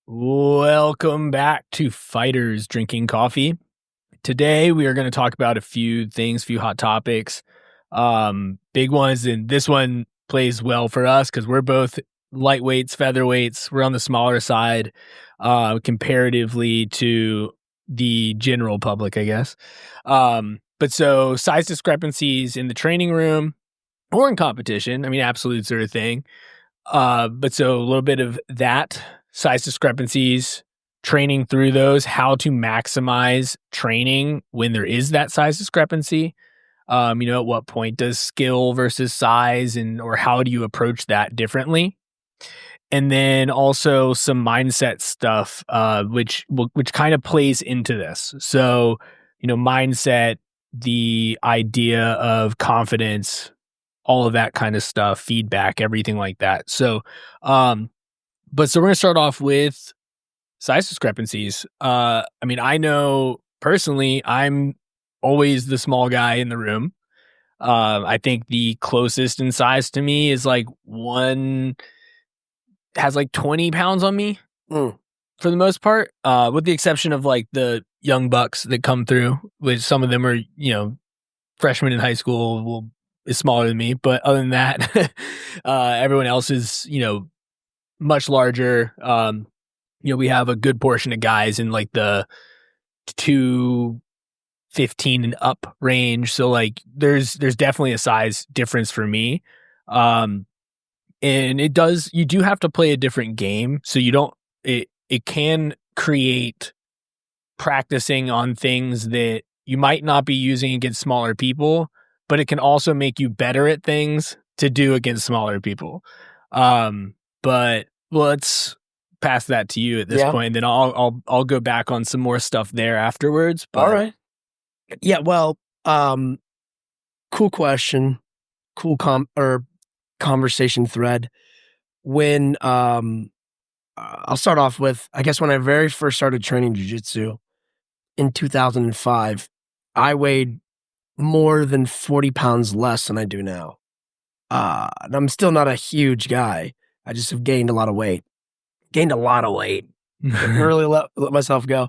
Welcome back to Fighters Drinking Coffee. Today we are going to talk about a few things, few hot topics, big ones, and this one plays well for us because we're both lightweights, featherweights. We're on the smaller side, comparatively to the general public, I guess. But so size discrepancies in the training room or in competition. I mean, absolutes are a thing. But so a little bit of that, size discrepancies, training through those, how to maximize training when there is that size discrepancy. At what point does skill versus size or how do you approach that differently? And then also some mindset stuff, which kind of plays into this. So, mindset, the idea of confidence, all of that kind of stuff, feedback, everything like that. So, so we're going to start off with size discrepancies. I know personally, I'm always the small guy in the room. I think the closest in size to me is has 20 pounds on me for the most part, with the exception of the young bucks that come through, which some of them are, freshmen in high school is smaller than me. But other than that, everyone else is, much larger. We have a good portion of guys in the 215 and up range. So there's definitely a size difference for me. And you do have to play a different game. So it can create practicing on things that you might not be using against smaller people, but it can also make you better at things to do against smaller people. But let's pass that to you at this point. Then I'll go back on some more stuff there afterwards. But. All right. Yeah. Well, cool question. Cool conversation thread. When I'll start off with, I guess when I very first started training jiu-jitsu in 2005, I weighed more than 40 pounds less than I do now. And I'm still not a huge guy. I just have gained a lot of weight. Really let myself go.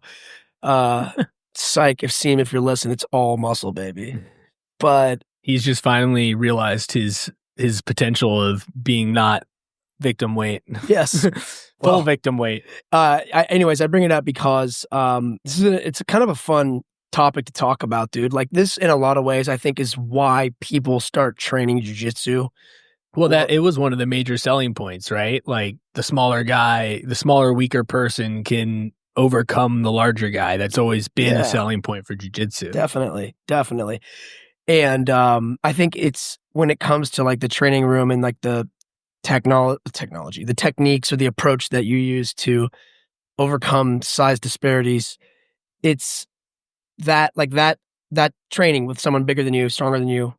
Psych, if you're listening, it's all muscle, baby. But he's just finally realized his potential of being not victim weight. Yes. Full victim weight. Anyways, I bring it up because it's a kind of a fun topic to talk about, dude. This, in a lot of ways, I think is why people start training jiu-jitsu. Well, it was one of the major selling points, right? The smaller guy, the smaller, weaker person can overcome the larger guy. That's always been a selling point for jiu-jitsu. Definitely. And I think it's when it comes to the training room and the technology, the techniques or the approach that you use to overcome size disparities, it's that training with someone bigger than you, stronger than you,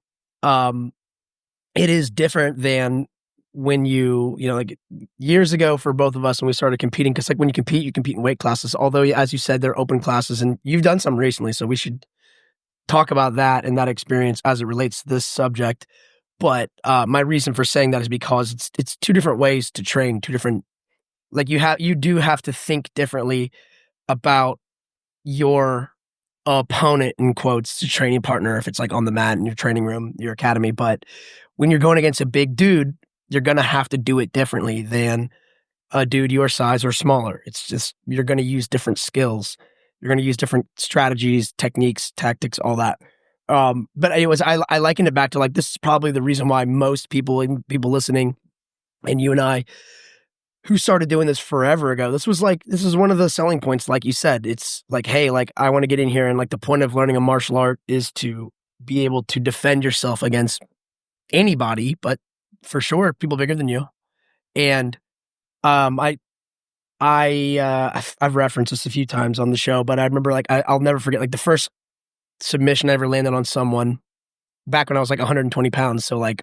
it is different than when years ago for both of us when we started competing, because when you compete in weight classes, although as you said, they're open classes, and you've done some recently, so we should talk about that and that experience as it relates to this subject. But my reason for saying that is because it's two different ways to train, two different, you do have to think differently about your opponent, in quotes, to training partner, if it's on the mat in your training room, your academy. But when you're going against a big dude, you're going to have to do it differently than a dude your size or smaller. It's just, you're going to use different skills. You're going to use different strategies, techniques, tactics, all that. But anyways, I liken it back to this is probably the reason why most people listening, and you and I, who started doing this forever ago, this is one of the selling points. Like you said, it's hey, I want to get in here. And the point of learning a martial art is to be able to defend yourself against anybody, but for sure, people bigger than you. And I've referenced this a few times on the show, but I remember I'll never forget the first submission I ever landed on someone back when I was 120 pounds. So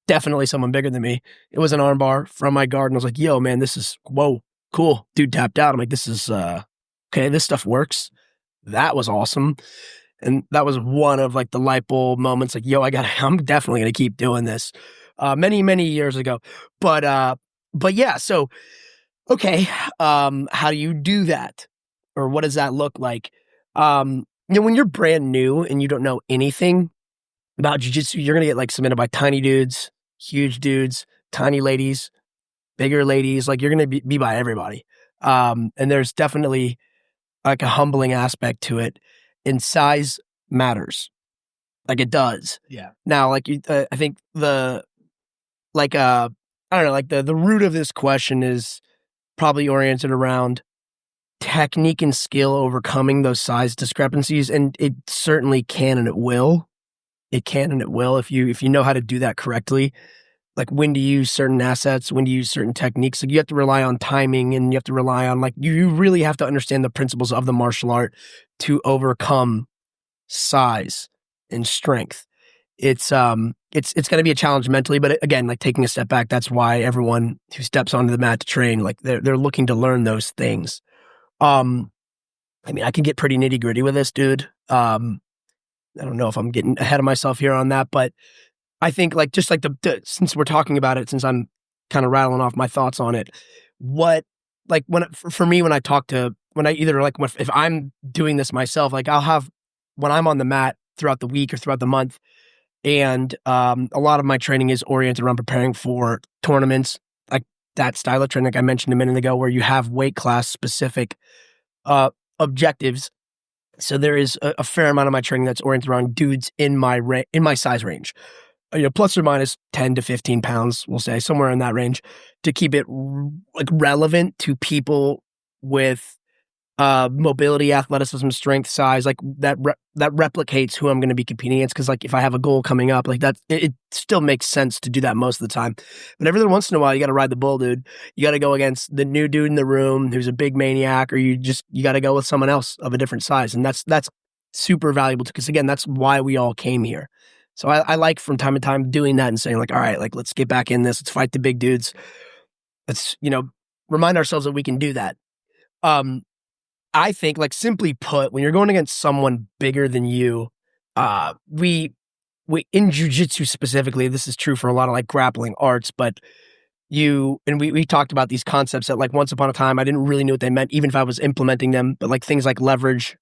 definitely someone bigger than me. It was an armbar from my guard, and I was like, yo, man, this is, whoa, cool. Dude tapped out. I'm like, this is, okay, this stuff works. That was awesome. And that was one of the light bulb moments. I'm definitely going to keep doing this. Many, many years ago. But yeah, so Okay, how do you do that? Or what does that look like? When you're brand new and you don't know anything about jujitsu, you're gonna get like submitted by tiny dudes, huge dudes, tiny ladies, bigger ladies. Like you're gonna be by everybody. And there's definitely like a humbling aspect to it, and size matters. Like it does. Yeah. Now, like I think like I don't know, like the root of this question is probably oriented around technique and skill overcoming those size discrepancies, and it certainly can and it will. It can and it will if you know how to do that correctly. Like when to use certain assets, when to use certain techniques. Like you have to rely on timing, and you have to rely on like you really have to understand the principles of the martial art to overcome size and strength. It's going to be a challenge mentally, but again, like taking a step back, that's why everyone who steps onto the mat to train, like they're looking to learn those things. Um, I mean, I can get pretty nitty gritty with this, dude. I don't know if I'm getting ahead of myself here on that, but I think like just like since we're talking about it, since I'm kind of rattling off my thoughts on it, what like for me when I talk to when I either like if I'm doing this myself, like I'll have when I'm on the mat throughout the week or throughout the month, and a lot of my training is oriented around preparing for tournaments, like that style of training, like I mentioned a minute ago, where you have weight class specific objectives. So there is a fair amount of my training that's oriented around dudes in my size range, plus or minus 10 to 15 pounds, we'll say somewhere in that range, to keep it like relevant to people with mobility, athleticism, strength, size, like that replicates who I'm going to be competing against. Because like if I have a goal coming up, like that, it still makes sense to do that most of the time. But every once in a while, you got to ride the bull, dude. You got to go against the new dude in the room who's a big maniac, or you got to go with someone else of a different size, and that's super valuable because again, that's why we all came here. So I like from time to time doing that and saying like, all right, like let's get back in this. Let's fight the big dudes. Let's remind ourselves that we can do that. I think, like simply put, when you're going against someone bigger than you, we in jujitsu specifically, this is true for a lot of like grappling arts, but we talked about these concepts that like once upon a time I didn't really know what they meant, even if I was implementing them. But like things like leverage,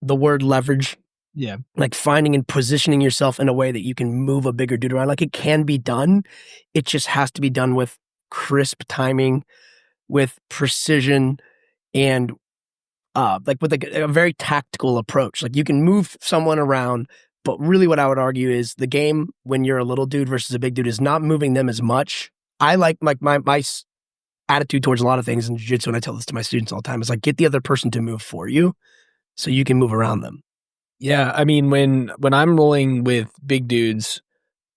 the word leverage, Yeah. like finding and positioning yourself in a way that you can move a bigger dude around. Like it can be done. It just has to be done with crisp timing, with precision, and like with a very tactical approach. Like you can move someone around, but really what I would argue is the game when you're a little dude versus a big dude is not moving them as much. I like my attitude towards a lot of things in jiu-jitsu, and I tell this to my students all the time, is like get the other person to move for you so you can move around them. Yeah, I mean when I'm rolling with big dudes,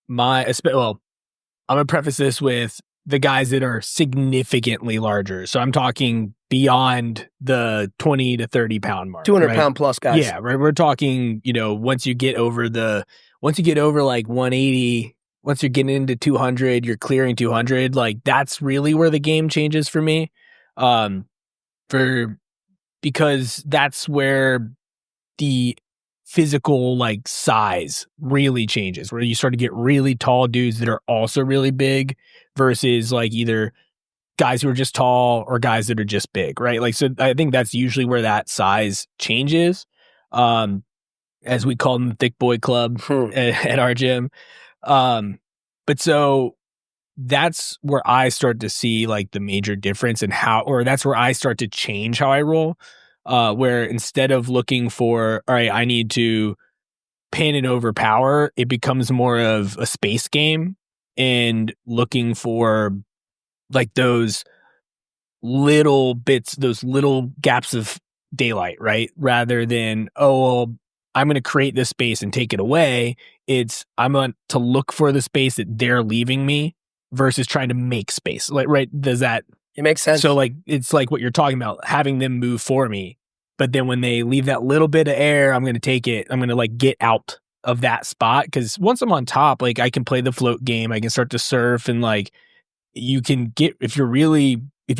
well, I'm gonna preface this with the guys that are significantly larger. So I'm talking beyond the 20 to 30 pound mark. 200 right? pound plus guys. Yeah, right. We're talking, once you get over like 180, once you're getting into 200, you're clearing 200. Like that's really where the game changes for me. Because that's where the physical like size really changes, where you start to get really tall dudes that are also really big versus like either guys who are just tall or guys that are just big, right? Like, so I think that's usually where that size changes. As we call them, the thick boy club at our gym. But so that's where I start to see like the major difference in that's where I start to change how I roll. Where instead of looking for, all right, I need to pin and overpower, it becomes more of a space game and looking for like those little bits, those little gaps of daylight, right? Rather than, oh, well, I'm going to create this space and take it away. I'm going to look for the space that they're leaving me versus trying to make space. Like, right? Does that? It makes sense. So like, it's like what you're talking about, having them move for me. But then when they leave that little bit of air, I'm going to take it. I'm going to like get out of that spot. Cause once I'm on top, like I can play the float game. I can start to surf, and like you can get, if you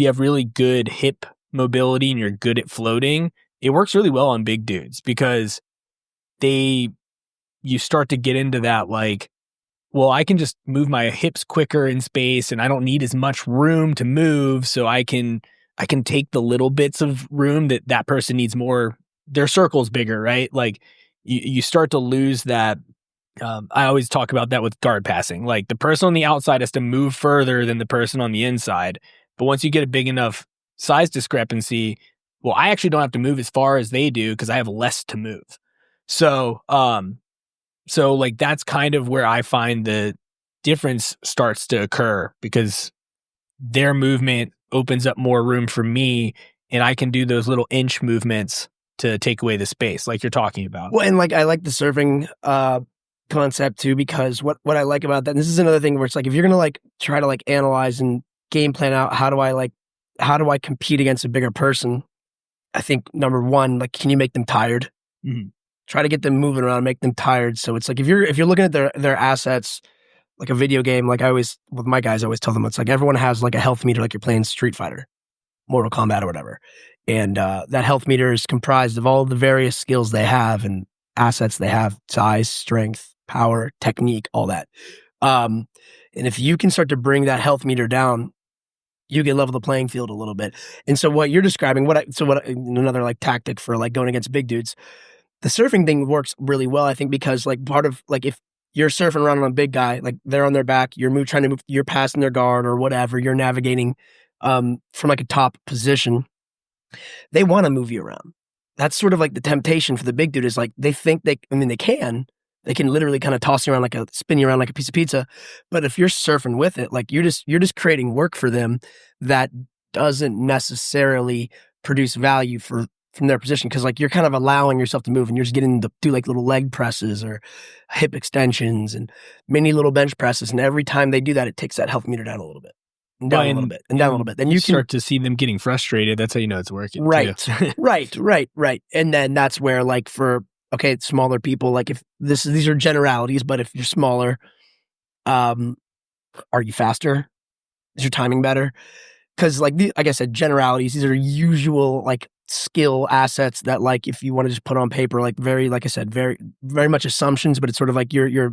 have really good hip mobility and you're good at floating, it works really well on big dudes because you start to get into that like well, I can just move my hips quicker in space and I don't need as much room to move. So I can take the little bits of room that person needs more. Their circle's bigger, right? Like you start to lose that. I always talk about that with guard passing. Like the person on the outside has to move further than the person on the inside. But once you get a big enough size discrepancy, well, I actually don't have to move as far as they do because I have less to move. So, so like that's kind of where I find the difference starts to occur because their movement opens up more room for me and I can do those little inch movements to take away the space like you're talking about. Well, and like I like the surfing concept too, because what I like about that, and this is another thing where it's like if you're gonna like try to like analyze and game plan out how do I compete against a bigger person, I think number one, like can you make them tired? Mhm. Try to get them moving around, make them tired. So it's like if you're looking at their assets like a video game, like I always with my guys I always tell them it's like everyone has like a health meter like you're playing Street Fighter, Mortal Kombat or whatever. And that health meter is comprised of all the various skills they have and assets they have, size, strength, power, technique, all that. Um, and if you can start to bring that health meter down, you can level the playing field a little bit. And so what you're describing, another like tactic for like going against big dudes, the surfing thing works really well, I think, because like part of like if you're surfing around on a big guy, like they're on their back, trying to move, you're passing their guard or whatever, you're navigating from like a top position, they want to move you around. That's sort of like the temptation for the big dude is like they think they can literally kind of toss you around spin you around like a piece of pizza. But if you're surfing with it, like you're just creating work for them that doesn't necessarily produce value from their position. Cause like you're kind of allowing yourself to move and you're just getting to do like little leg presses or hip extensions and mini little bench presses. And every time they do that, it takes that health meter down a little bit. And down a little bit, and down a little bit. Then you can start to see them getting frustrated. That's how you know it's working. right, Too. right. And then that's where like smaller people, like if these are generalities, but if you're smaller, are you faster? Is your timing better? Because like I said, generalities, these are usual like skill assets that like if you want to just put on paper, like very, like I said, very, very much assumptions, but it's sort of like your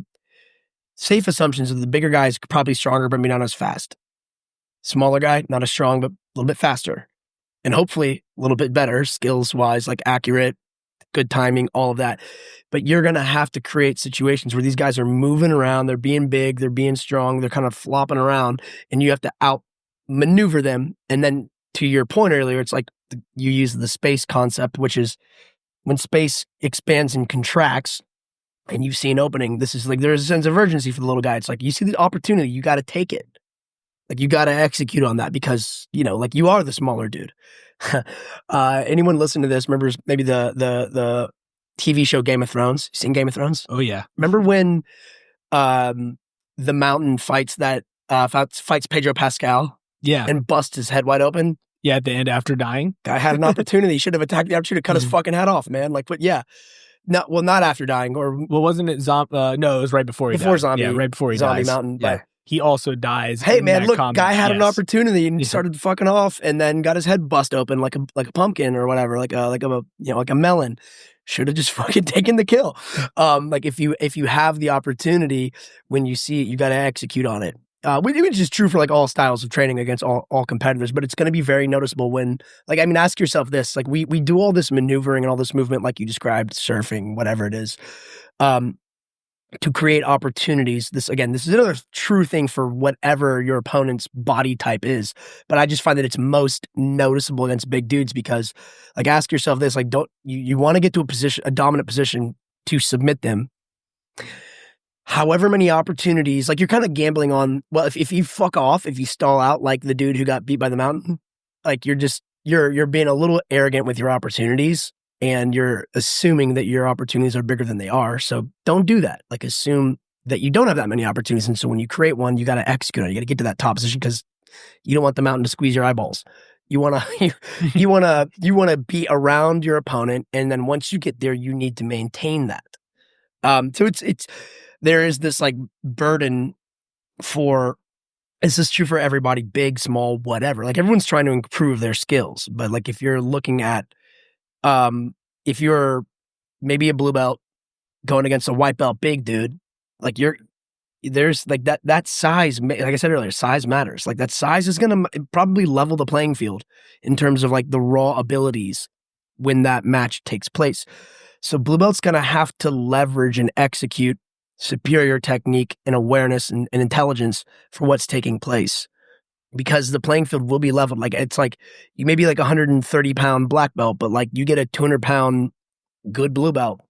safe assumptions of the bigger guy is probably stronger, but maybe not as fast. Smaller guy, not as strong, but a little bit faster. And hopefully a little bit better skills wise, like accurate, good timing, all of that. But you're going to have to create situations where these guys are moving around. They're being big. They're being strong. They're kind of flopping around and you have to outmaneuver them. And then to your point earlier, it's like you use the space concept, which is when space expands and contracts and you see an opening, this is like, there's a sense of urgency for the little guy. It's like, you see the opportunity, you got to take it. Like you got to execute on that because, like you are the smaller dude. Anyone listen to this remembers maybe the TV show Game of Thrones? You seen Game of Thrones? Oh yeah. Remember when the Mountain fights Pedro Pascal? Yeah. And busts his head wide open? Yeah, at the end after dying. Guy had an opportunity. He should have attacked the opportunity to cut his fucking head off, man. Like, but yeah. No, well, not after dying. Well, wasn't it no, it was right before he died. Before Zombie. Yeah, right before he Zombie dies. Mountain. Yeah. But He also dies. hey in man, that look, comic. guy had an Yes. opportunity and started fucking off, and then got his head bust open like a pumpkin or whatever, like a melon. Should have just fucking taken the kill. Like if you have the opportunity when you see it, you got to execute on it. Which is true for like all styles of training against all competitors, but it's going to be very noticeable when, like, I mean, ask yourself this: like we do all this maneuvering and all this movement, like you described, surfing, whatever it is. To create opportunities. This is another true thing for whatever your opponent's body type is. But I just find that it's most noticeable against big dudes because, like, ask yourself this: like, don't you want to get to a dominant position to submit them? However many opportunities, like you're kind of gambling on. Well, if you fuck off, if you stall out like the dude who got beat by the mountain, like you're being a little arrogant with your opportunities. And you're assuming that your opportunities are bigger than they are. So don't do that. Like assume that you don't have that many opportunities. And so when you create one, you got to execute on it. You got to get to that top position because you don't want the mountain to squeeze your eyeballs. You want to, you want to be around your opponent. And then once you get there, you need to maintain that. So there is this like burden for, this is true for everybody, big, small, whatever. Like everyone's trying to improve their skills. But like if you're looking at, if you're maybe a blue belt going against a white belt big dude, like there's like that size, like I said earlier, size matters. Like that size is going to probably level the playing field in terms of like the raw abilities when that match takes place. So blue belt's going to have to leverage and execute superior technique and awareness and intelligence for what's taking place, because the playing field will be leveled. Like it's like you may be like 130-pound black belt, but like you get a 200-pound good blue belt,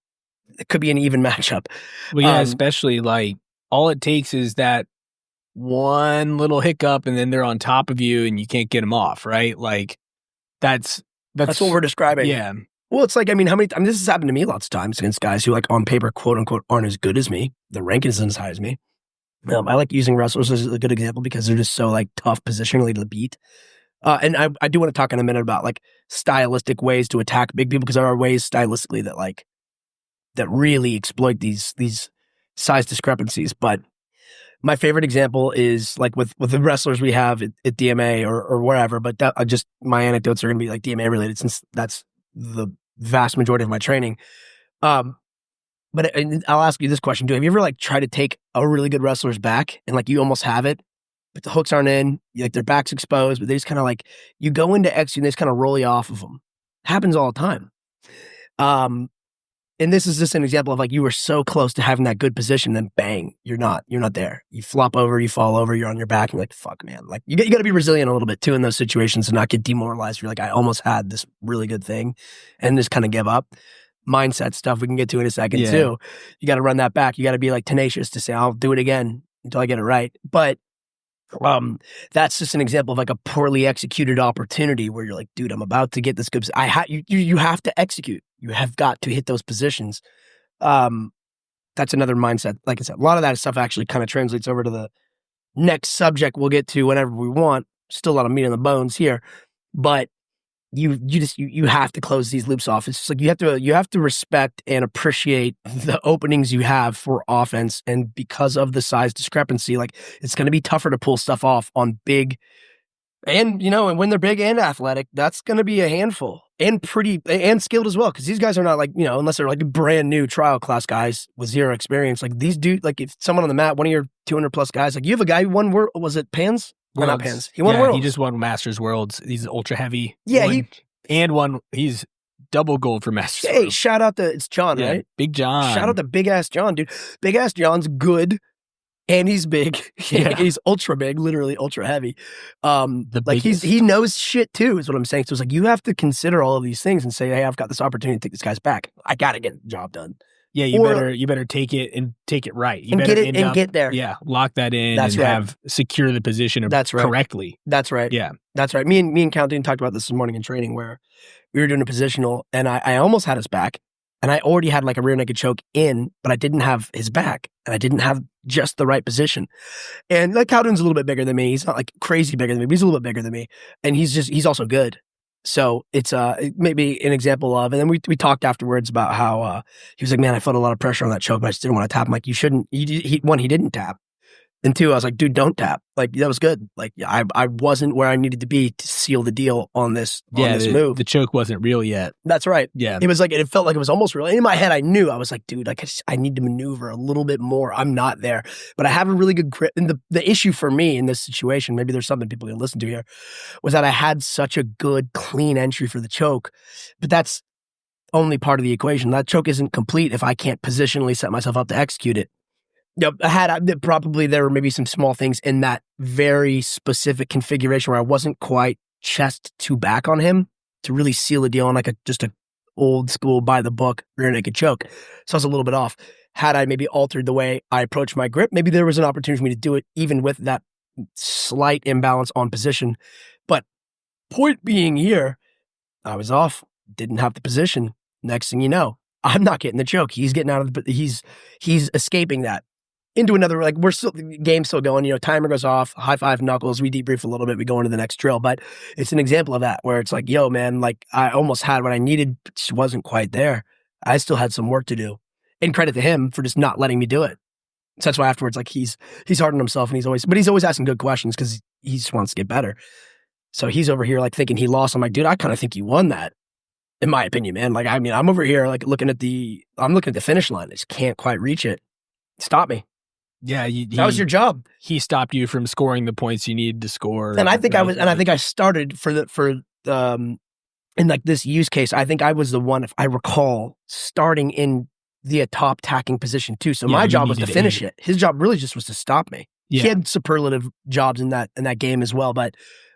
it could be an even matchup. Well, yeah, especially like all it takes is that one little hiccup and then they're on top of you and you can't get them off, right? Like that's what we're describing. Yeah. Well, it's like, I mean, this has happened to me lots of times against guys who like on paper, quote unquote, aren't as good as me. The rank isn't as high as me. I like using wrestlers as a good example because they're just so like tough positionally to beat. And I do want to talk in a minute about like stylistic ways to attack big people, because there are ways stylistically that really exploit these size discrepancies. But my favorite example is like with the wrestlers we have at DMA or wherever, but just my anecdotes are going to be like DMA related since that's the vast majority of my training. But I'll ask you this question too. Have you ever like tried to take a really good wrestler's back and like you almost have it, but the hooks aren't in, like their back's exposed, but they just kind of like, you go into X and they just kind of roll you off of them. Happens all the time. And this is just an example of like you were so close to having that good position, then bang, you're not there. You flop over, you fall over, you're on your back, and you're like, fuck, man. Like you got to be resilient a little bit too in those situations and not get demoralized. You're like, I almost had this really good thing and just kind of give up. Mindset stuff we can get to in a second too. You got to run that back. You got to be like tenacious to say, I'll do it again until I get it right. But that's just an example of like a poorly executed opportunity where you're like, dude, I'm about to get this good. You have to execute. You have got to hit those positions. That's another mindset. Like I said, a lot of that stuff actually kind of translates over to the next subject we'll get to whenever we want. Still a lot of meat on the bones here, but you have to close these loops off. It's just like you have to respect and appreciate the openings you have for offense, and because of the size discrepancy, like it's going to be tougher to pull stuff off on big, and and when they're big and athletic, that's going to be a handful and pretty and skilled as well, because these guys are not like unless they're like brand new trial class guys with zero experience. Like these dudes, like if someone on the mat, one of your 200+ guys, like you have a guy who won world, was it Pans? Well, not Pans. He won Worlds. He just won Masters Worlds. He's ultra heavy. Yeah, he's double gold for Masters. Hey, Worlds. Shout out to it's John, right? Big John. Shout out to Big Ass John, dude. Big Ass John's good, and he's big. Yeah. He's ultra big, literally ultra heavy. He knows shit too, is what I'm saying. So it's like you have to consider all of these things and say, hey, I've got this opportunity to take this guy's back. I got to get the job done. Yeah, you better take it and take it right. You and better get it and get there. Yeah, lock that in have secure the position correctly. That's right. Yeah. That's right. Me and Countdown talked about this morning in training where we were doing a positional and I almost had his back and I already had like a rear naked choke in, but I didn't have his back and I didn't have just the right position. And like Countdown's a little bit bigger than me. He's not like crazy bigger than me, but he's a little bit bigger than me. And he's also good. So it's maybe an example of, and then we talked afterwards about how he was like, man, I felt a lot of pressure on that choke, but I just didn't want to tap. I'm like, you shouldn't. He didn't tap, and two, I was like, dude, don't tap. Like that was good. Like I wasn't where I needed to be to seal the deal on this move. The choke wasn't real yet. That's right. Yeah, it was like it felt like it was almost real. In my head, I knew I was like, dude, I need to maneuver a little bit more. I'm not there, but I have a really good grip. And the issue for me in this situation, maybe there's something people can listen to here, was that I had such a good, clean entry for the choke, but that's only part of the equation. That choke isn't complete if I can't positionally set myself up to execute it. Yep, there were maybe some small things in that very specific configuration where I wasn't quite chest to back on him to really seal the deal on like just a old school by the book rear naked choke. So I was a little bit off. Had I maybe altered the way I approached my grip, maybe there was an opportunity for me to do it even with that slight imbalance on position. But point being here, I was off, didn't have the position. Next thing you know, I'm not getting the choke. He's getting out of he's escaping that into another, like the game's still going, timer goes off, high five knuckles, we debrief a little bit, we go into the next drill. But it's an example of that where it's like, yo, man, like I almost had what I needed, but just wasn't quite there. I still had some work to do. And credit to him for just not letting me do it. So that's why afterwards, like he's hard on himself and he's always asking good questions because he just wants to get better. So he's over here like thinking he lost. I'm like, dude, I kind of think you won that. In my opinion, man. Like, I mean, I'm over here like looking at the finish line. I just can't quite reach it. Stop me. Yeah, That was your job. he stopped you from scoring the points you needed to score. And I think right? I think I started in like this use case. I think I was the one, if I recall, starting in the top tacking position too. So Yeah, my you job was to needed finish 8. it. His job really just was to stop me. Yeah. He had superlative jobs in that game as well. But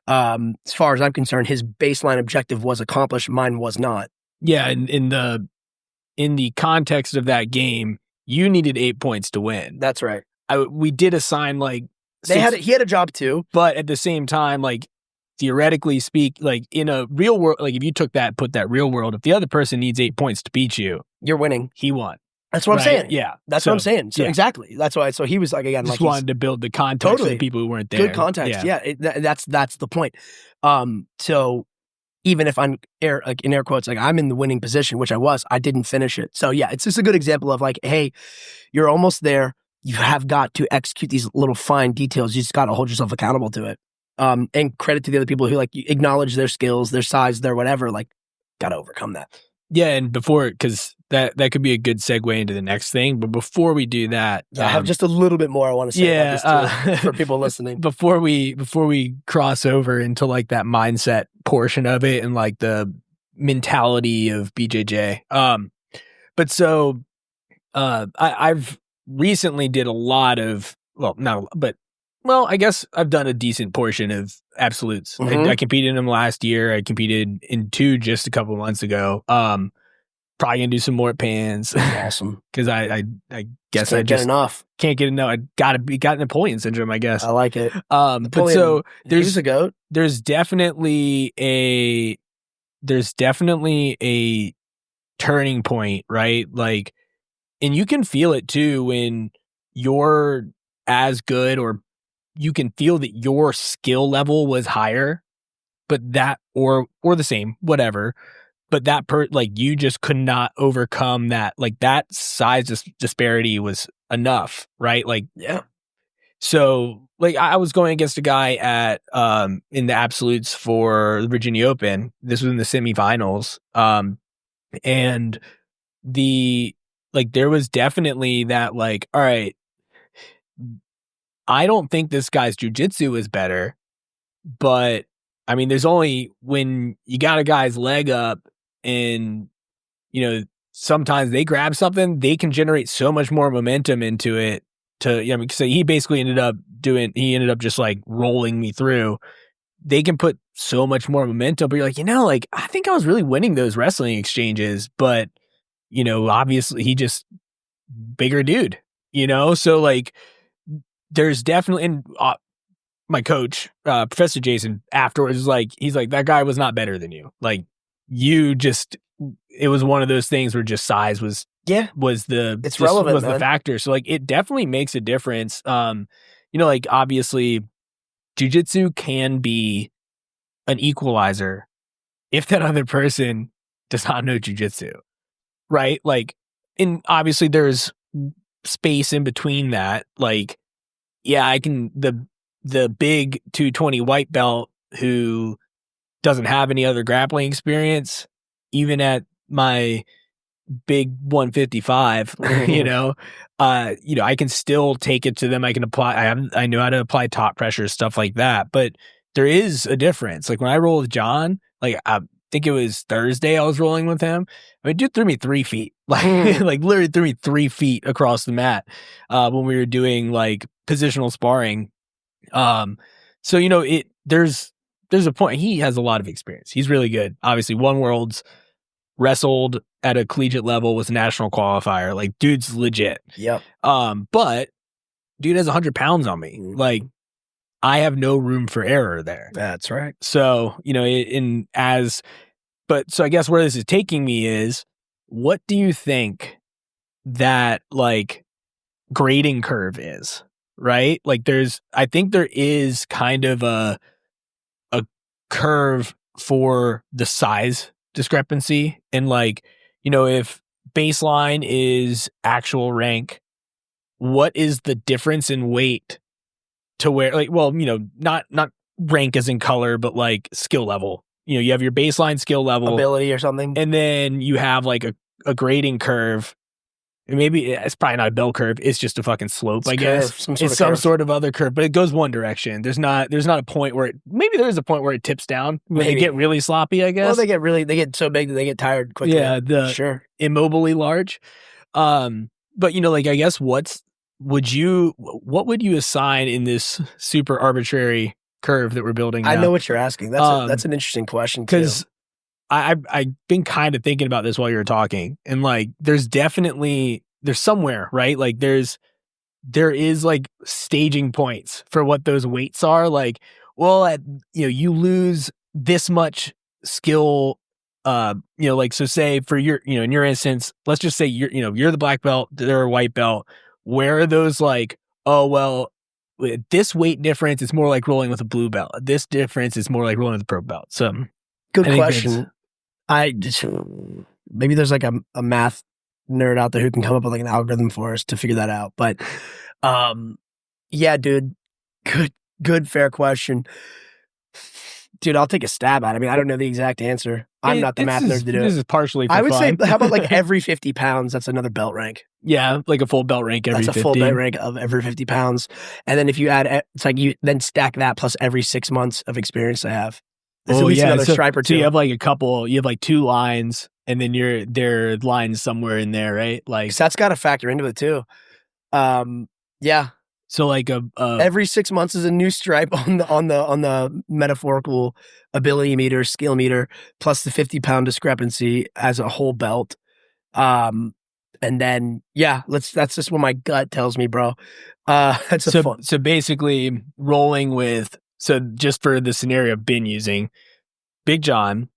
as far as I'm concerned, his baseline objective was accomplished. Mine was not. Yeah, in the context of that game, you needed 8 points to win. That's right. We did assign like he had a job too, but at the same time, like theoretically speak, like in a real world, like if you put that real world, if the other person needs 8 points to beat you, you're winning. He won. That's what I'm saying. Yeah, that's what I'm saying. So exactly, that's why. So he was like, again, just like wanted to build the context for the people who weren't there. Good context. Yeah, that's the point. So even if I'm in air quotes, like I'm in the winning position, which I was, I didn't finish it. So yeah, it's just a good example of like, hey, you're almost there. You have got to execute these little fine details. You just got to hold yourself accountable to it. And credit to the other people who like acknowledge their skills, their size, their whatever. Like, got to overcome that. Yeah, and because that could be a good segue into the next thing. But before we do that, I have just a little bit more I want to say about this too, for people listening. Before we cross over into like that mindset portion of it and like the mentality of BJJ. But so I've recently did a lot of I guess I've done a decent portion of absolutes. Mm-hmm. I competed in them last year. I competed in 2 just a couple of months ago. Probably gonna do some more at Pans. Awesome. Because I guess I just can't get enough. I got Napoleon syndrome, I guess. I like it. But so there's a goat. There's definitely a turning point, right? Like, and you can feel it too when you're as good, or you can feel that your skill level was higher, but that or the same, whatever. But that like you just could not overcome that. Like that size disparity was enough, right? Like yeah. So like I was going against a guy at in the absolutes for the Virginia Open. This was in the semifinals. And there was definitely that like, all right, I don't think this guy's jujitsu is better, but I mean, there's only when you got a guy's leg up and, sometimes they grab something, they can generate so much more momentum into it so he basically ended up just like rolling me through. They can put so much more momentum, but you're like, I think I was really winning those wrestling exchanges, but, obviously he just bigger dude, so like there's definitely, and my coach, Professor Jason, afterwards was like, he's like, that guy was not better than you. Like it was one of those things where just size was relevant, was the factor. So like it definitely makes a difference. Like obviously jiu-jitsu can be an equalizer if that other person does not know jiu-jitsu, right? Like, and obviously there's space in between that. Like, yeah, I can the big 220 white belt who doesn't have any other grappling experience, even at my big 155, I can still take it to them. I can apply. I know how to apply top pressure, stuff like that. But there is a difference. Like when I roll with John, like I think it was Thursday, I was rolling with him. I mean, dude threw me 3 feet, like literally threw me 3 feet across the mat when we were doing like positional sparring. So there's a point. He has a lot of experience. He's really good. Obviously, won worlds, wrestled at a collegiate level, was a national qualifier. Like, dude's legit. Yep. But dude has 100 pounds on me. Like, I have no room for error there. That's right. So, so I guess where this is taking me is, what do you think that like grading curve is? Right? Like I think there is kind of a curve for the size discrepancy. And like, if baseline is actual rank, what is the difference in weight to where like, well, not rank as in color, but like skill level. You have your baseline skill level, ability or something. And then you have like a grading curve maybe it's probably not a bell curve. It's just a fucking slope, It's I a guess. curve, some sort It's of some curve. sort of other curve, but it goes one direction. There's not a point where maybe there is a point where it tips down when they Maybe. get really sloppy, I guess. Well, they get so big that they get tired quickly. Yeah, the Sure. immobily large. But like I guess what would you assign in this super arbitrary curve that we're building now? I know what you're asking. That's an interesting question too. Because I've been kind of thinking about this while you were talking, and like there's somewhere, right? Like there is like staging points for what those weights are. Like, well, you lose this much skill. Like, so say for your, in your instance, let's just say you're the black belt, they're a white belt. Where are those like, oh, well, with this weight difference, it's more like rolling with a blue belt. This difference is more like rolling with a pro belt. So good question. Maybe there's like a math nerd out there who can come up with like an algorithm for us to figure that out. But, yeah, dude, good, fair question. Dude, I'll take a stab at it. I mean, I don't know the exact answer. I'm not the math nerd to do it. This is partially for I would fun. say, how about like every 50 pounds, that's another belt rank. Yeah, like a full belt rank every 50. That's a full belt rank of every 50 pounds. And then if you add, it's like you then stack that plus every 6 months of experience I have. There's at least another stripe or two. So you have like 2 lines, and then there are lines somewhere in there, right? Like, so that's got to factor into it too. Yeah. So like every 6 months is a new stripe on the metaphorical ability meter, skill meter, plus the 50-pound discrepancy as a whole belt. And then that's just what my gut tells me, bro. So basically rolling with, so just for the scenario I've been using, Big John,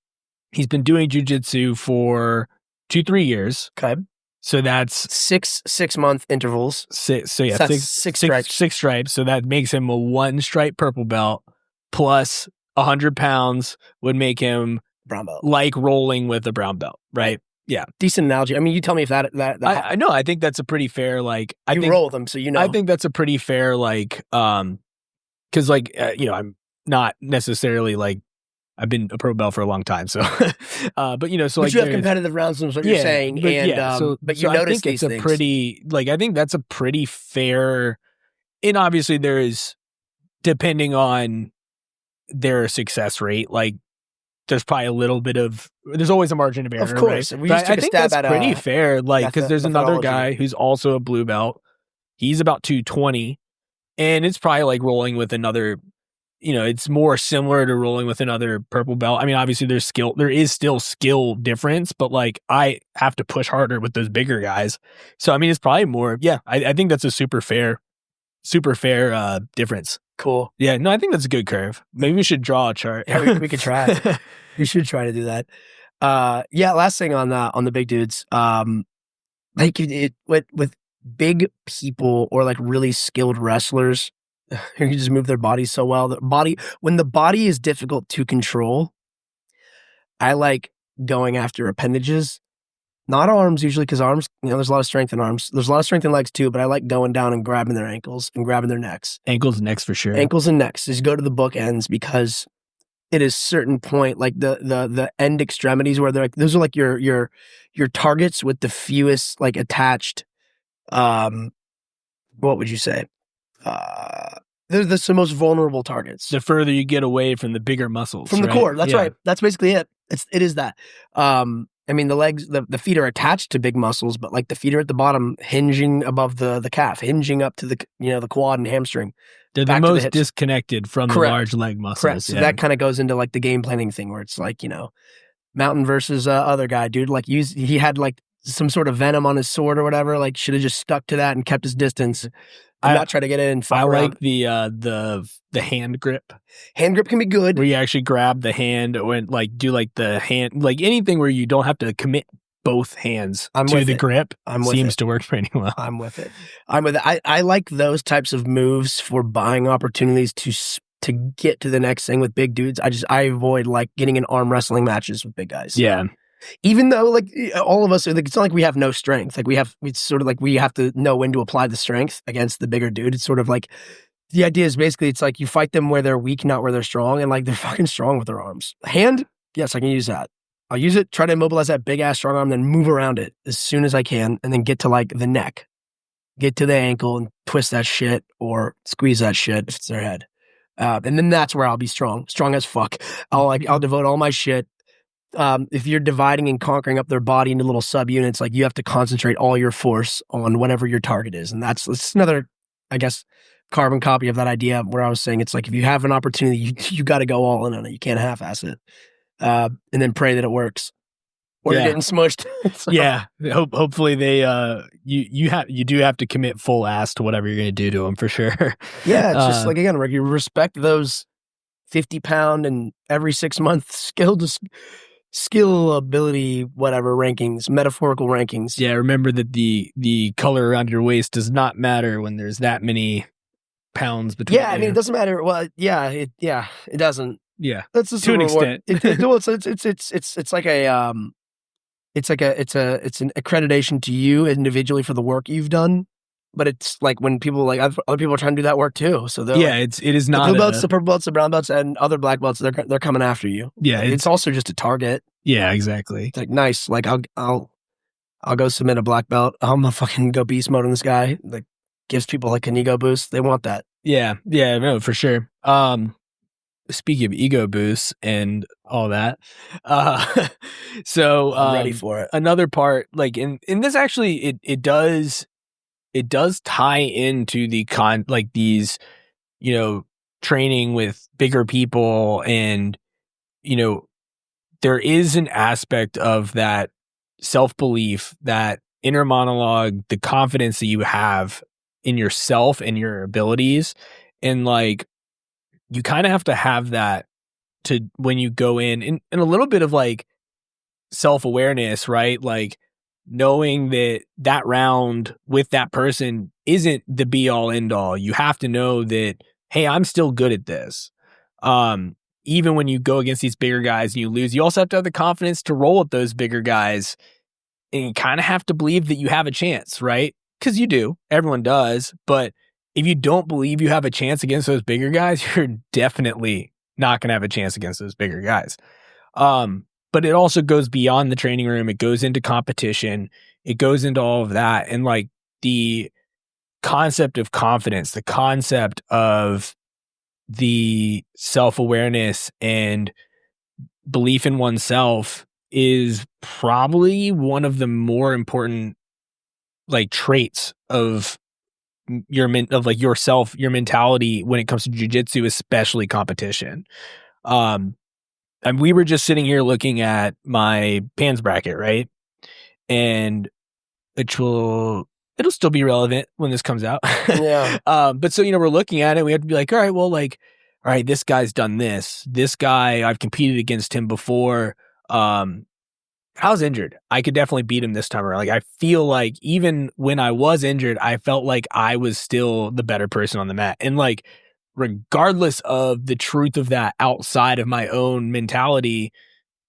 he's been doing jujitsu for 2-3 years. Okay. So that's 6 month intervals. Six stripes. 6 stripes. So that makes him a 1 stripe purple belt, plus 100 pounds would make him brown belt, like rolling with a brown belt, right? Yeah. Decent analogy. I mean, you tell me if that I know. I think that's a pretty fair, like, I think roll them, so you know. I think that's a pretty fair, like, because like I'm not necessarily like, I've been a pro belt for a long time, so but so like you have competitive rounds, is what you're saying, but, and but you notice these things. I think that's a pretty fair, and obviously there is, depending on their success rate, like there's probably there's always a margin of error, of course. Right? We just took I think that's pretty fair, like, because there's another guy who's also a blue belt. He's about 220, and it's probably like rolling with another. It's more similar to rolling with another purple belt. I mean, obviously there is still skill difference, but like I have to push harder with those bigger guys. So, I mean, it's probably more, I think that's a super fair difference. Cool. Yeah, no, I think that's a good curve. Maybe we should draw a chart. Yeah, we could try. We should try to do that. Last thing on the big dudes, like with big people or like really skilled wrestlers, who can just move their bodies so well. When the body is difficult to control, I like going after appendages, not arms usually, because arms, there's a lot of strength in arms. There's a lot of strength in legs too, but I like going down and grabbing their ankles and grabbing their necks. Ankles and necks for sure. Ankles and necks. Just go to the bookends, because it is certain point, like the end extremities where they're like, those are like your targets with the fewest like attached, what would you say? They're the most vulnerable targets. The further you get away from the bigger muscles. From the core. That's right. That's basically it. It is that. I mean, the legs, the feet are attached to big muscles, but like the feet are at the bottom, hinging above the calf, hinging up to the quad and hamstring. They're the most disconnected from the large leg muscles. Correct. So that kind of goes into like the game planning thing where it's like, Mountain versus other guy, dude. Like he had like some sort of venom on his sword or whatever. Like should have just stuck to that and kept his distance. I'm not trying to get in. I like the hand grip. Hand grip can be good. Where you actually grab the hand and like do like the hand, like anything where you don't have to commit both hands to the grip seems to work pretty well. I'm with it. I like those types of moves for buying opportunities to get to the next thing with big dudes. I avoid like getting in arm wrestling matches with big guys. Yeah. Even though like all of us, like, it's not like we have no strength. Like it's sort of like we have to know when to apply the strength against the bigger dude. It's sort of like the idea is basically it's like you fight them where they're weak, not where they're strong, and like they're fucking strong with their arms. Hand, yes, I can use that. I'll use it, try to immobilize that big ass strong arm, then move around it as soon as I can, and then get to like the neck, get to the ankle, and twist that shit or squeeze that shit if it's their head. And then that's where I'll be strong as fuck. I'll devote all my shit. If you're dividing and conquering up their body into little subunits, like you have to concentrate all your force on whatever your target is, and that's another, I guess, carbon copy of that idea where I was saying it's like if you have an opportunity, you got to go all in on it. You can't half-ass it, and then pray that it works, or you're getting smushed. So. Yeah, hopefully they you do have to commit full ass to whatever you're going to do to them for sure. Yeah, it's just like again, you respect those 50-pound and every 6 month skill ability whatever rankings, metaphorical rankings. Yeah, remember that the color around your waist does not matter when there's that many pounds between. Yeah, I mean it doesn't matter. Well, it doesn't. Yeah, that's just to an extent. It's like it's an accreditation to you individually for the work you've done. But it's like when people other people are trying to do that work too. So it is not the blue belts, the purple belts, the brown belts, and other black belts. They're coming after you. Yeah, it's also just a target. Yeah, exactly. It's like nice. Like I'll go submit a black belt. I'm gonna fucking go beast mode on this guy. Like gives people like an ego boost. They want that. Yeah, no, for sure. Speaking of ego boosts and all that, so I'm ready for it. Another part, like in this, actually, it does tie into the these, training with bigger people, and there is an aspect of that self-belief, that inner monologue, the confidence that you have in yourself and your abilities, and like you kind of have to have that to when you go in, and a little bit of like self-awareness, right? Like knowing that round with that person isn't the be all end all. You have to know that, hey, I'm still good at this. Even when you go against these bigger guys and you lose, you also have to have the confidence to roll with those bigger guys, and you kind of have to believe that you have a chance, right? Because you do. Everyone does. But if you don't believe you have a chance against those bigger guys, you're definitely not going to have a chance against those bigger guys. But it also goes beyond the training room. It goes into competition. It goes into all of that. And like the concept of confidence, the concept of the self-awareness and belief in oneself is probably one of the more important like traits of yourself, your mentality when it comes to jiu-jitsu, especially competition. And we were just sitting here looking at my PANS bracket, right? And it'll still be relevant when this comes out. Yeah. But so, we're looking at it. We have to be like, all right, well, like, all right, this guy's done this. This guy, I've competed against him before. I was injured. I could definitely beat him this time around. Like, I feel like even when I was injured, I felt like I was still the better person on the mat. And like, regardless of the truth of that outside of my own mentality,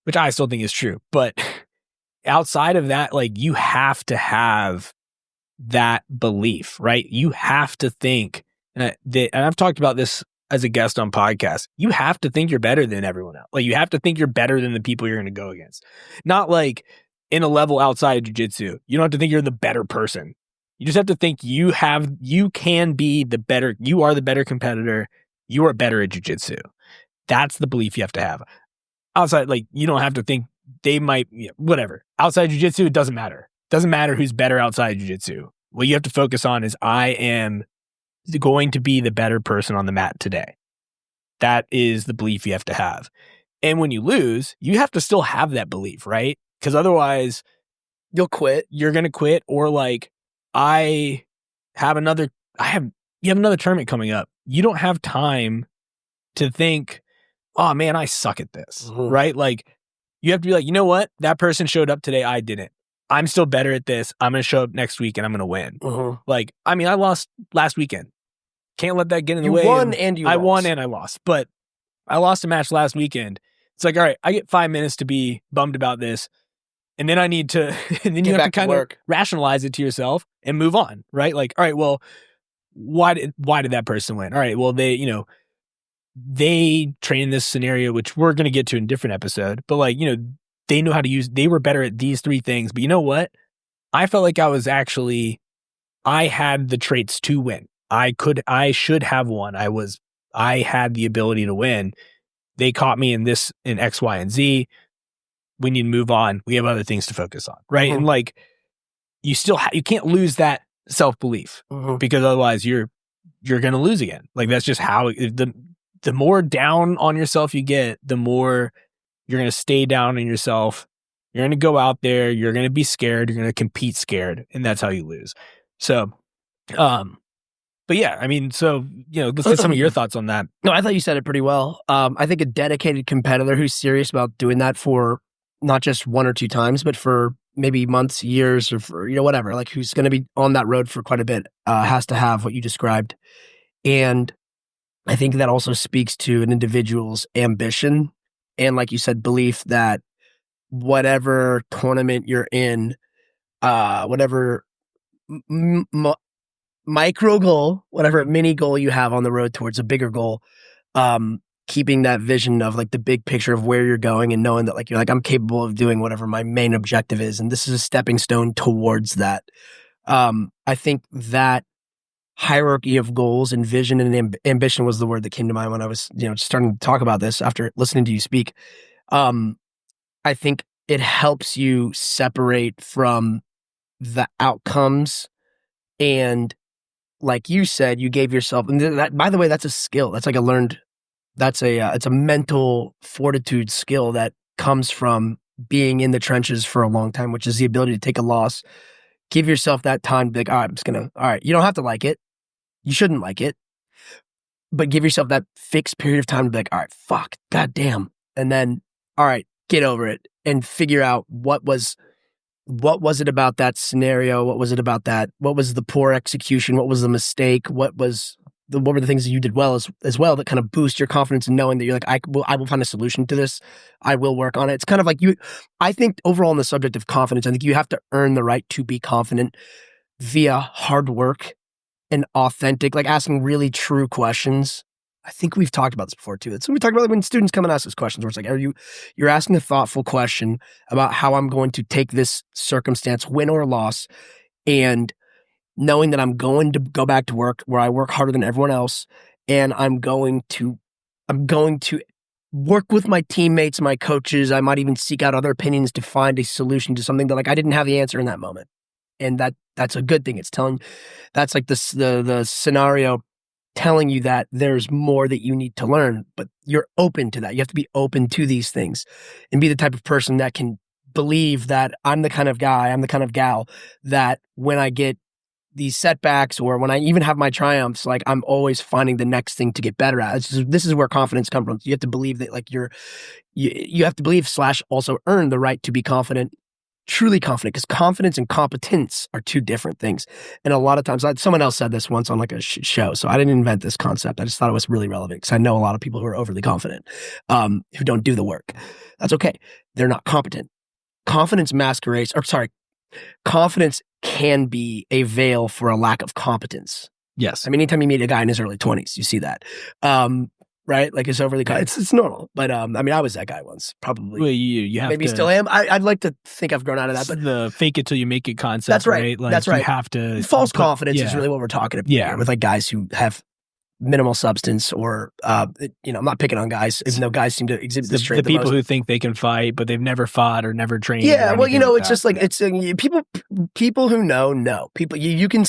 which I still think is true, but outside of that, like you have to have that belief, right? You have to think, and I've talked about this as a guest on podcasts, you have to think you're better than everyone else. Like you have to think you're better than the people you're going to go against. Not like in a level outside of jiu-jitsu. You don't have to think you're the better person. You just have to think you can be the better, you are the better competitor. You are better at jiu-jitsu. That's the belief you have to have. Outside, like you don't have to think they might, whatever. Outside jiu-jitsu, it doesn't matter. It doesn't matter who's better outside jiu-jitsu. What you have to focus on is I am going to be the better person on the mat today. That is the belief you have to have. And when you lose, you have to still have that belief, right? Because otherwise you'll quit. You're going to quit. Or like, you have another tournament coming up. You don't have time to think, oh man, I suck at this, right? Like you have to be like, you know what? That person showed up today. I didn't. I'm still better at this. I'm going to show up next week and I'm going to win. Like, I mean, I lost last weekend. Can't let that get in the way. You won and you lost. I won and I lost, but I lost a match last weekend. It's like, all right, I get 5 minutes to be bummed about this. And then I need to, and then you have to kind of rationalize it to yourself and move on, right? Like, all right, well, why did that person win? All right, well, they train in this scenario, which we're going to get to in a different episode, but like, they know how to use, they were better at these 3 things. But you know what? I felt like I had the traits to win. I should have won. I had the ability to win. They caught me in this, in X, Y, and Z. We need to move on. We have other things to focus on. Right. And like, you still, you can't lose that self-belief because otherwise you're going to lose again. Like, that's just how the more down on yourself you get, the more you're going to stay down on yourself. You're going to go out there. You're going to be scared. You're going to compete scared. And that's how you lose. So, but yeah, I mean, so, let's get some of your thoughts on that. No, I thought you said it pretty well. I think a dedicated competitor who's serious about doing that for not just 1 or 2 times, but for maybe months, years, or for, whatever, like who's going to be on that road for quite a bit, has to have what you described. And I think that also speaks to an individual's ambition and, like you said, belief that whatever tournament you're in, whatever micro goal, whatever mini goal you have on the road towards a bigger goal, keeping that vision of like the big picture of where you're going and knowing that like you're like, I'm capable of doing whatever my main objective is, and this is a stepping stone towards that. I think that hierarchy of goals and vision and ambition was the word that came to mind when I was, starting to talk about this after listening to you speak. I think it helps you separate from the outcomes, and like you said, you gave yourself, and that, by the way, that's a skill. That's like a learned, it's a mental fortitude skill that comes from being in the trenches for a long time, which is the ability to take a loss, give yourself that time to be like, all right, you don't have to like it. You shouldn't like it, but give yourself that fixed period of time to be like, all right, fuck, goddamn. And then, all right, get over it and figure out what was it about that scenario? What was it about that? What was the poor execution? What was the mistake? What were the things that you did well as well that kind of boost your confidence in knowing that you're like, I will find a solution to this. I will work on it. It's kind of like I think overall on the subject of confidence, I think you have to earn the right to be confident via hard work and authentic, like asking really true questions. I think we've talked about this before too. It's when we talk about it when students come and ask us questions where it's like, you're asking a thoughtful question about how I'm going to take this circumstance, win or loss, and knowing that I'm going to go back to work where I work harder than everyone else, and I'm going to work with my teammates, my coaches. I might even seek out other opinions to find a solution to something that like I didn't have the answer in that moment. And that's a good thing. It's telling, that's like the scenario telling you that there's more that you need to learn, but you're open to that. You have to be open to these things and be the type of person that can believe that I'm the kind of guy, I'm the kind of gal that when I get these setbacks or when I even have my triumphs, like I'm always finding the next thing to get better at. This is where confidence comes from. You have to believe that like you have to believe / also earn the right to be confident, truly confident, because confidence and competence are 2 different things. And a lot of times, someone else said this once on like a show, so I didn't invent this concept. I just thought it was really relevant because I know a lot of people who are overly confident, who don't do the work. That's okay. They're not competent. Confidence can be a veil for a lack of competence. Yes. I mean, anytime you meet a guy in his early 20s, you see that. Right? Like it's overly, it's normal. But I mean, I was that guy once, probably. Well, you have maybe to, still am. I'd like to think I've grown out of that. But the fake it till you make it concept. That's right. Like, that's right. You have to false confidence is really what we're talking about here, with like guys who have minimal substance or I'm not picking on guys, even though guys seem to exhibit this trait. The people who think they can fight, but they've never fought or never trained. Yeah, well, it's just like it's people who know people. You can.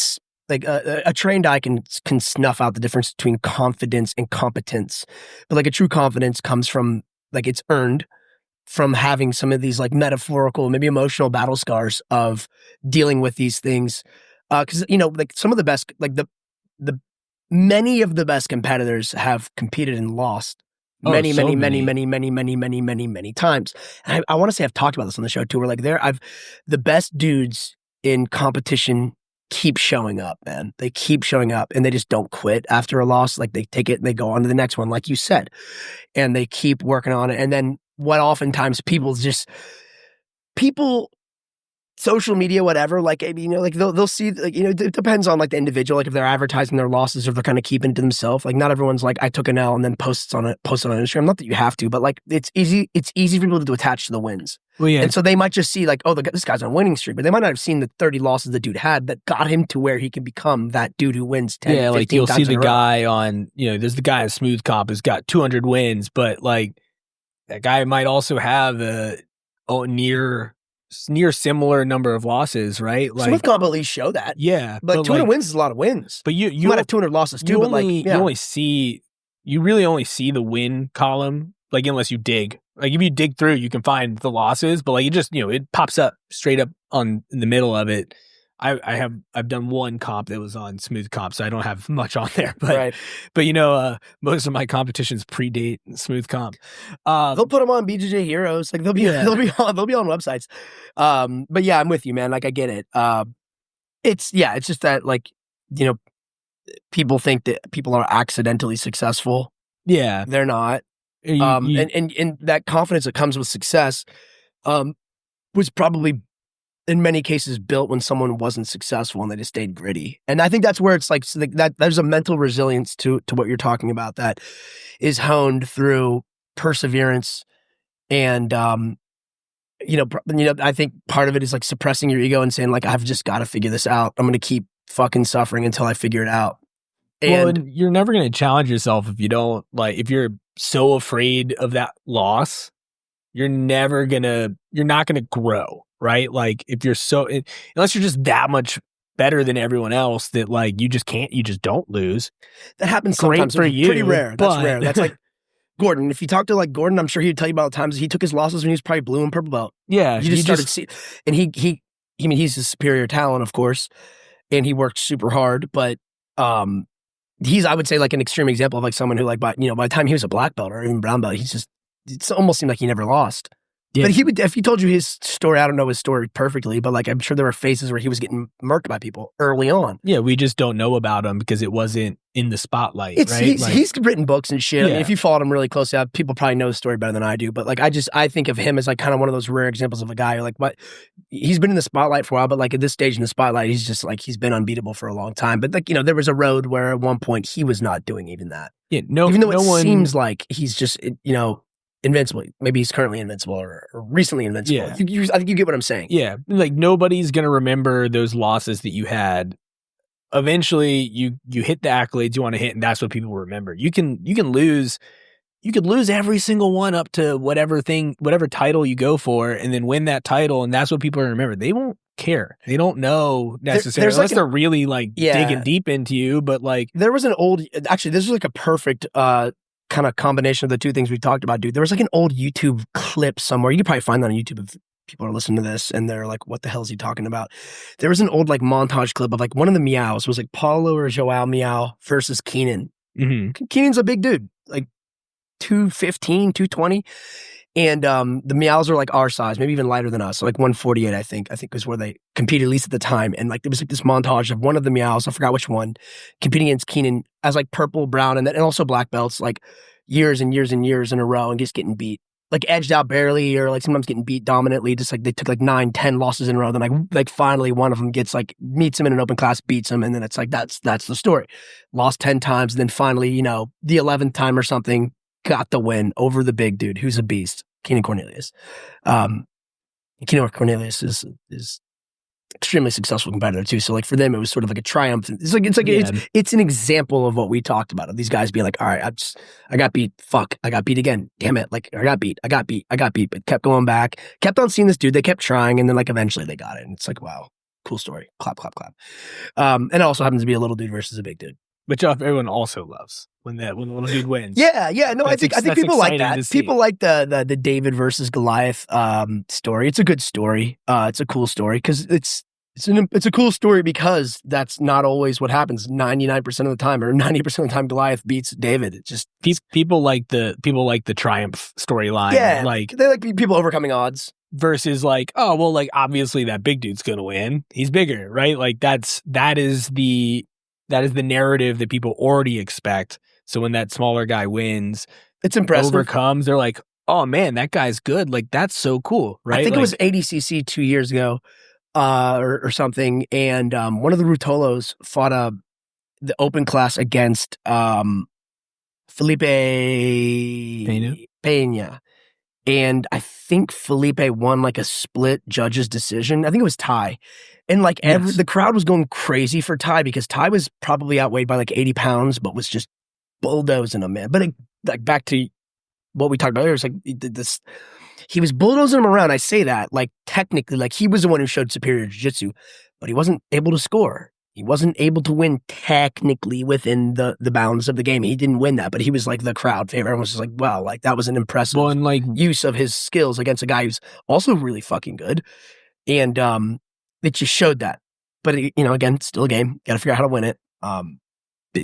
Like a trained eye can snuff out the difference between confidence and competence, but like a true confidence comes from like it's earned from having some of these like metaphorical, maybe emotional battle scars of dealing with these things. Because like some of the best, like the many of the best competitors have competed and lost many times. And I want to say I've talked about this on the show too. Where like the best dudes in competition keep showing up, man. They keep showing up and they just don't quit after a loss. Like they take it and they go on to the next one, like you said, and they keep working on it. And then what oftentimes people social media, whatever, like, I mean, like they'll see, like, it depends on like the individual, like if they're advertising their losses or they're kind of keeping it to themselves. Like not everyone's like, I took an L and then post it on Instagram. Not that you have to, but like it's easy for people to attach to the wins. Well, yeah. And so they might just see like, oh, this guy's on a winning streak, but they might not have seen the 30 losses the dude had that got him to where he can become that dude who wins 10, yeah, 15 like you'll times see in the a row. guy on, there's the guy on Smooth Comp who's got 200 wins, but like that guy might also have a near similar number of losses, right? Like Smooth Comp at least show that. yeah, But 200 like, wins is a lot of wins. But You might have 200 losses too, but like, yeah. you really only see the win column, like unless you dig. Like if you dig through, you can find the losses, but like it just, it pops up straight up in the middle of it. I've done one comp that was on Smooth Comp, so I don't have much on there. But Right. but most of my competitions predate Smooth Comp. They'll put them on BJJ Heroes. Like they'll be on websites. But yeah, I'm with you, man. Like I get it. It's just that like, people think that people are accidentally successful. Yeah, they're not. And that confidence that comes with success, was probably in many cases built when someone wasn't successful and they just stayed gritty. And I think that's where it's like so that there's a mental resilience to what you're talking about that is honed through perseverance. And, I think part of it is like suppressing your ego and saying like, I've just got to figure this out. I'm going to keep fucking suffering until I figure it out. And you're never going to challenge yourself if you don't if you're so afraid of that loss, you're not going to grow. Right? Like if you're unless you're just that much better than everyone else that like you just don't lose. That happens sometimes. For you, pretty rare. That's rare. That's like Gordon. If you talk to like Gordon, I'm sure he'd tell you about the times he took his losses when he was probably blue and purple belt. Yeah. You just started to see, and he's a superior talent, of course, and he worked super hard, but he's, I would say, like an extreme example of like someone who like by the time he was a black belt or even brown belt, it almost seemed like he never lost. Yeah. But if he told you his story, I don't know his story perfectly, but like I'm sure there were phases where he was getting murked by people early on. Yeah, we just don't know about him because it wasn't in the spotlight, right? He's written books and shit. Yeah. I mean, if you followed him really closely, people probably know the story better than I do. But like I think of him as like kind of one of those rare examples of a guy who like he's been in the spotlight for a while, but like at this stage in the spotlight, he's just like he's been unbeatable for a long time. But like there was a road where at one point he was not doing even that. Yeah, even though it seems like he's just invincible. Maybe he's currently invincible or recently invincible. Yeah. I think you get what I'm saying. Yeah. Like nobody's going to remember those losses that you had. Eventually you hit the accolades you want to hit, and that's what people remember. You could lose every single one up to whatever title you go for, and then win that title, and that's what people remember. They won't care. They don't know necessarily unless they're really like digging deep into you. But like there was this was like a perfect kind of combination of the two things we talked about, dude. There was like an old YouTube clip somewhere. You could probably find that on YouTube if people are listening to this and they're like, what the hell is he talking about? There was an old like montage clip of like one of the Meows was like Paulo or Joao Meow versus Keenan. Mm-hmm. Keenan's a big dude, like 215, 220. And the Meows are like our size, maybe even lighter than us. So like 148, I think was where they competed, at least at the time. And like there was like this montage of one of the Meows, I forgot which one, competing against Keenan as like purple, brown, and also black belts, like years and years and years in a row, and just getting beat. Like edged out barely, or like sometimes getting beat dominantly. Just like they took like 9, 10 losses in a row. Then like finally one of them gets like meets him in an open class, beats him, and then it's like that's the story. Lost 10 times, and then finally, the 11th time or something, got the win over the big dude who's a beast, Keenan Cornelius. Keenan Cornelius is extremely successful competitor too. So like for them, it was sort of like a triumph. It's an example of what we talked about, of these guys being like, all right, I got beat. Fuck, I got beat again. Damn it. Like I got beat, but kept going back, kept on seeing this dude. They kept trying. And then like eventually they got it. And it's like, wow, cool story. Clap, clap, clap. And it also happens to be a little dude versus a big dude. Which everyone also loves when the little dude wins. Yeah. No, I think people like that. People like the David versus Goliath story. It's a good story. It's a cool story because it's a cool story because that's not always what happens 99% of the time, or 90% of the time Goliath beats David. It just people like the triumph storyline. Yeah, like they like people overcoming odds versus like, oh well, like obviously that big dude's gonna win. He's bigger, right? Like that is the narrative that people already expect. So when that smaller guy wins, it's impressive. Overcomes, they're like, oh man, that guy's good. Like that's so cool, right? I think it was ADCC 2 years ago. or something, and one of the Rutolos fought the open class against Felipe Pena. And I think Felipe won like a split judge's decision. I think it was Ty. And like the crowd was going crazy for Ty because Ty was probably outweighed by like 80 pounds, but was just bulldozing him, man. But like back to what we talked about earlier, it's like he was bulldozing him around. I say that like technically, like he was the one who showed superior jiu-jitsu, but he wasn't able to score. He wasn't able to win technically within the bounds of the game. He didn't win that, but he was like the crowd favorite. Everyone was just like, wow, like that was an impressive use of his skills against a guy who's also really fucking good. And it just showed that. But, again, still a game. Got to figure out how to win it.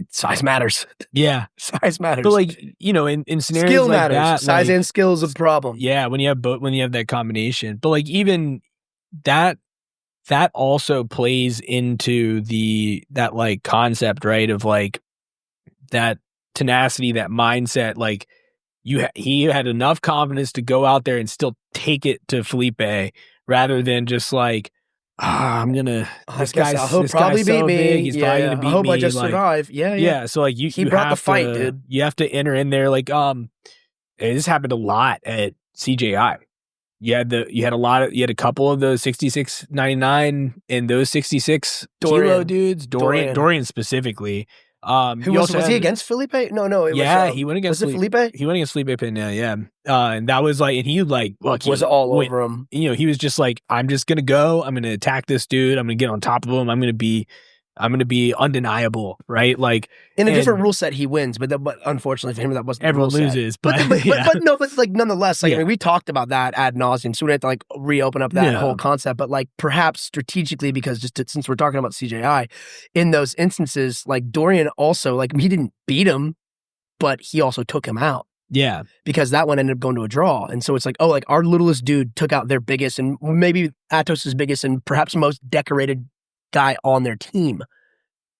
Size matters. Yeah. Size matters. But like, in scenarios skill like matters. that. Size and skill is a problem. Yeah, when you have that combination. But like even that also plays into that like concept, right? Of like that tenacity, that mindset. Like he had enough confidence to go out there and still take it to Felipe rather than just like, this guy's probably beat so me. big. He's probably gonna beat me. I hope I just survive. Yeah. So like he brought the fight, dude. You have to enter in there. Like this happened a lot at CJI. You had a couple of those 66.99 and those 66 kilo dudes. Dorian specifically. Who was he against Felipe? No. He went against Felipe. He went against Felipe Pena. Yeah. And that was like, and he like, look, was all over him. He was just like, I'm just gonna go. I'm gonna attack this dude. I'm gonna get on top of him. I'm gonna be undeniable, right? Like in a different rule set, he wins, but unfortunately for him, that wasn't everyone the rule loses. Set. But like nonetheless, like I mean, we talked about that ad nauseum, so we have to like reopen up that whole concept. But like perhaps strategically, because since we're talking about CJI, in those instances, like Dorian also like he didn't beat him, but he also took him out. Yeah, because that one ended up going to a draw, and so it's like, oh, like our littlest dude took out their biggest and maybe Atos's biggest and perhaps most decorated guy on their team.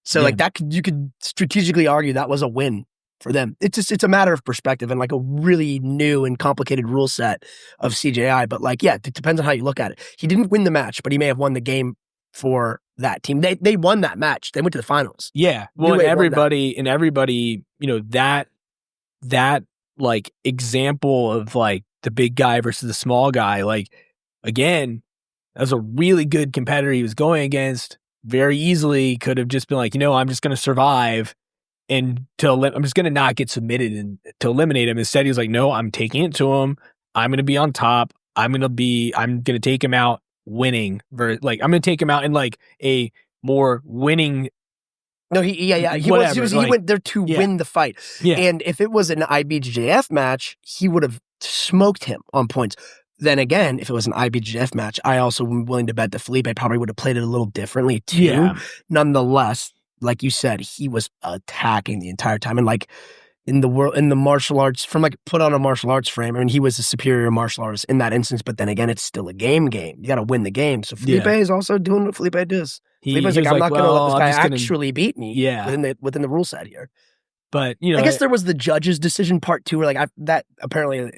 So like that you could strategically argue that was a win for them. It's a matter of perspective and like a really new and complicated rule set of CJI. But like, it depends on how you look at it. He didn't win the match, but he may have won the game for that team. They won that match. They went to the finals. Yeah. Well, and everybody, that like example of like the big guy versus the small guy, like again, that was a really good competitor he was going against. Very easily could have just been like, I'm just going to survive and I'm just going to not get submitted and to eliminate him. Instead, he was like, no, I'm taking it to him. I'm going to be on top. I'm going to take him out winning. I'm going to take him out in like a more winning. No, he went there to win the fight. Yeah. And if it was an IBJJF match, he would have smoked him on points. Then again, if it was an IBJJF match, I also am willing to bet that Felipe probably would have played it a little differently too. Yeah. Nonetheless, like you said, he was attacking the entire time. And like in the martial arts, from like put on a martial arts frame, I mean, he was a superior martial artist in that instance. But then again, it's still a game. You got to win the game. So Felipe is also doing what Felipe does. Felipe's like, I'm not going to let this guy actually beat me within the rule set here. But I guess there was the judge's decision part too, where like that apparently,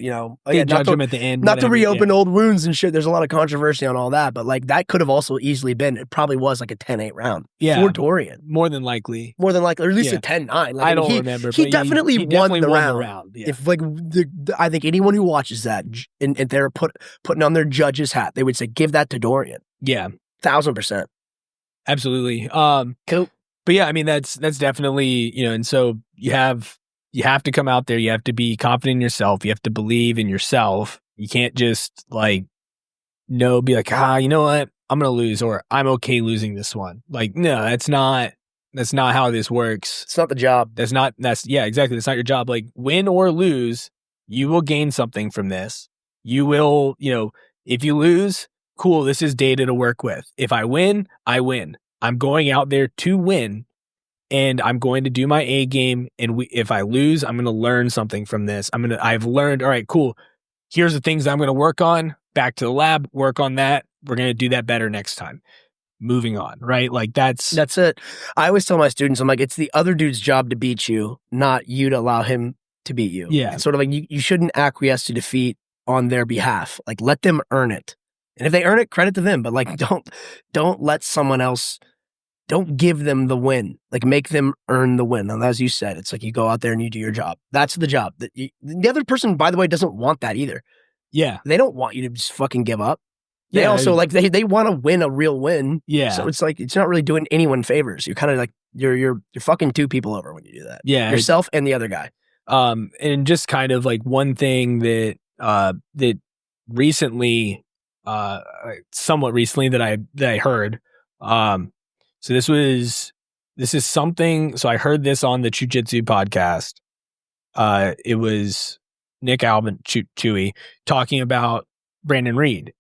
they judge him at the end. Not to reopen old wounds and shit. There's a lot of controversy on all that, but like that could have also easily been. It probably was like a 10-8 round for Dorian, more than likely, or at least a 10-9. Like, I don't remember. He definitely won the round. Yeah. If like I think anyone who watches that and they're putting on their judge's hat, they would say give that to Dorian. Yeah, 1000%. Absolutely. Cool. But yeah, I mean that's definitely, and so you have to come out there, you have to be confident in yourself, you have to believe in yourself. You can't just like be like, you know what? I'm going to lose, or I'm okay losing this one. Like, no, that's not how this works. It's not the job. Exactly. That's not your job. Like win or lose, you will gain something from this. You will, if you lose, cool, this is data to work with. If I win, I win. I'm going out there to win, and I'm going to do my A game. And if I lose, I'm going to learn something from this. I've learned, all right, cool. Here's the things I'm going to work on. Back to the lab, work on that. We're going to do that better next time. Moving on, right? Like that's it. I always tell my students, I'm like, it's the other dude's job to beat you, not you to allow him to beat you. Yeah. It's sort of like you shouldn't acquiesce to defeat on their behalf. Like let them earn it. And if they earn it, credit to them. But like, don't let someone else. Don't give them the win. Like, make them earn the win. And as you said, it's like you go out there and you do your job. That's the job. The other person, by the way, doesn't want that either. Yeah. They don't want you to just fucking give up. They Yeah, also like they want to win a real win. Yeah. So it's like it's not really doing anyone favors. You're kind of like you're fucking two people over when you do that. Yeah. Yourself and the other guy. And just kind of like one thing that that recently, somewhat recently that I heard. So this is something. So I heard this on the Jiu-Jitsu podcast. It was Nick Alban Chewy talking about Brandon Reed,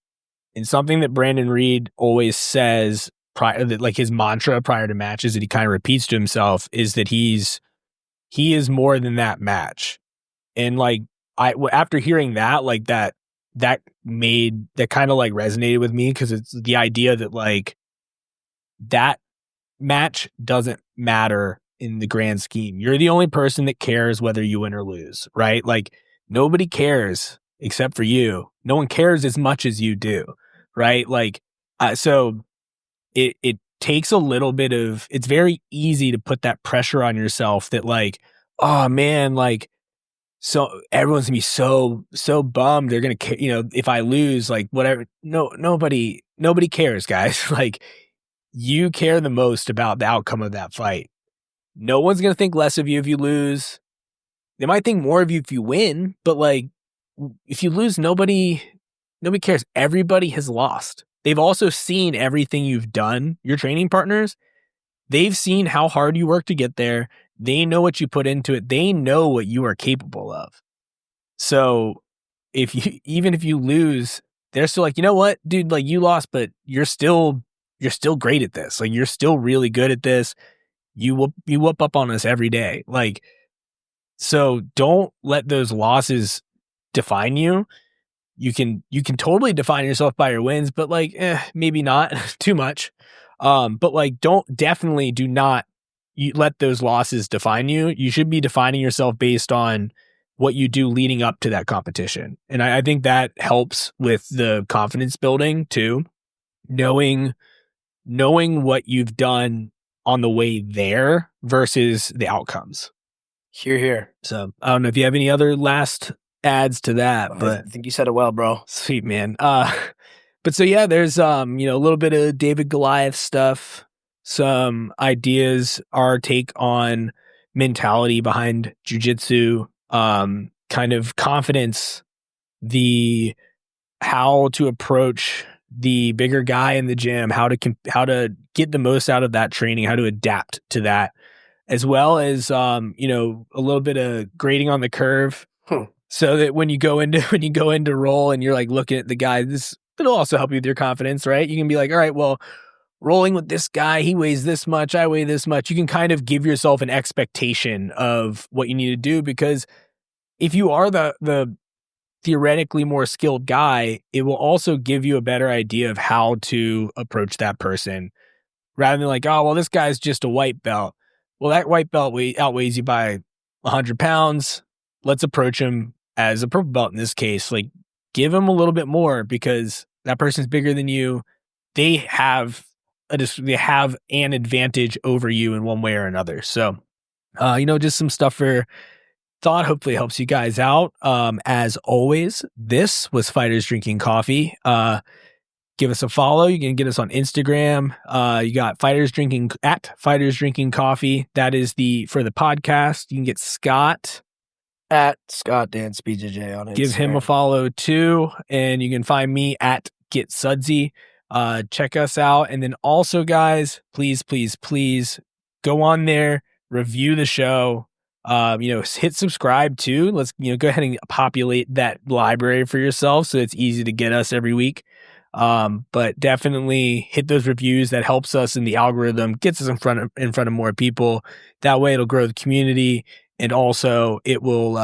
and something that Brandon Reed always says like his mantra prior to matches that he kind of repeats to himself is that he is more than that match. And like after hearing that, like that kind of like resonated with me, because it's the idea that like that match doesn't matter in the grand scheme. You're the only person that cares whether you win or lose, right? Like nobody cares except for you. No one cares as much as you do, right? Like so it takes a little bit of, it's very easy to put that pressure on yourself that like, oh man, like, so everyone's gonna be so bummed. They're gonna, if I lose, like whatever. No, nobody cares, guys. Like you care the most about the outcome of that fight. No one's gonna think less of you if you lose. They might think more of you if you win, but like if you lose, nobody cares. Everybody has lost. They've also seen everything you've done. Your training partners, they've seen how hard you work to get there. They know what you put into it. They know what you are capable of. So even if you lose, they're still like, you know what, dude, like you lost, but you're still great at this. Like you're still really good at this. You whoop up on us every day. Like, so don't let those losses define you. You can totally define yourself by your wins, but like, maybe not too much. But like, do not let those losses define you. You should be defining yourself based on what you do leading up to that competition. And I think that helps with the confidence building too. Knowing what you've done on the way there versus the outcomes. Hear. So I don't know if you have any other last adds to that, but I think you said it well, bro. Sweet, man. But so yeah, there's a little bit of David Goliath stuff, some ideas, our take on mentality behind jiu-jitsu, kind of confidence, the how to approach the bigger guy in the gym, how to get the most out of that training, how to adapt to that, as well as a little bit of grading on the curve. So that when you go into roll and you're like looking at the guy, it'll also help you with your confidence, right? You can be like, all right, well, rolling with this guy, he weighs this much, I weigh this much. You can kind of give yourself an expectation of what you need to do, because if you are the theoretically more skilled guy, it will also give you a better idea of how to approach that person, rather than like, oh, well, this guy's just a white belt. Well, that white belt outweighs you by 100 pounds. Let's approach him as a purple belt in this case. Like, give him a little bit more, because that person's bigger than you. They have an advantage over you in one way or another. So, just some stuff for thought. Hopefully helps you guys out. As always, this was Fighters Drinking Coffee. Give us a follow. You can get us on Instagram. You got Fighters Drinking Coffee. That is for the podcast. You can get Scott at Scott Dance BJJ on Instagram. Give him a follow too. And you can find me at Get Sudsy. Check us out. And then also, guys, please go on there, review the show. Hit subscribe too. Let's, go ahead and populate that library for yourself so it's easy to get us every week. But definitely hit those reviews. That helps us in the algorithm, gets us in front of more people. That way it'll grow the community. And also it will,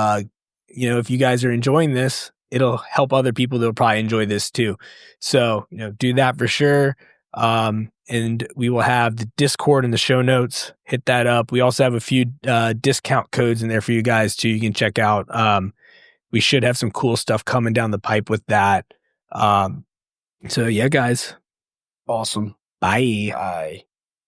if you guys are enjoying this, it'll help other people that'll probably enjoy this too. So, do that for sure. And we will have the Discord in the show notes. Hit that up. We also have a few discount codes in there for you guys too. You can check out. We should have some cool stuff coming down the pipe with that. So yeah, guys. Awesome. Bye. Bye.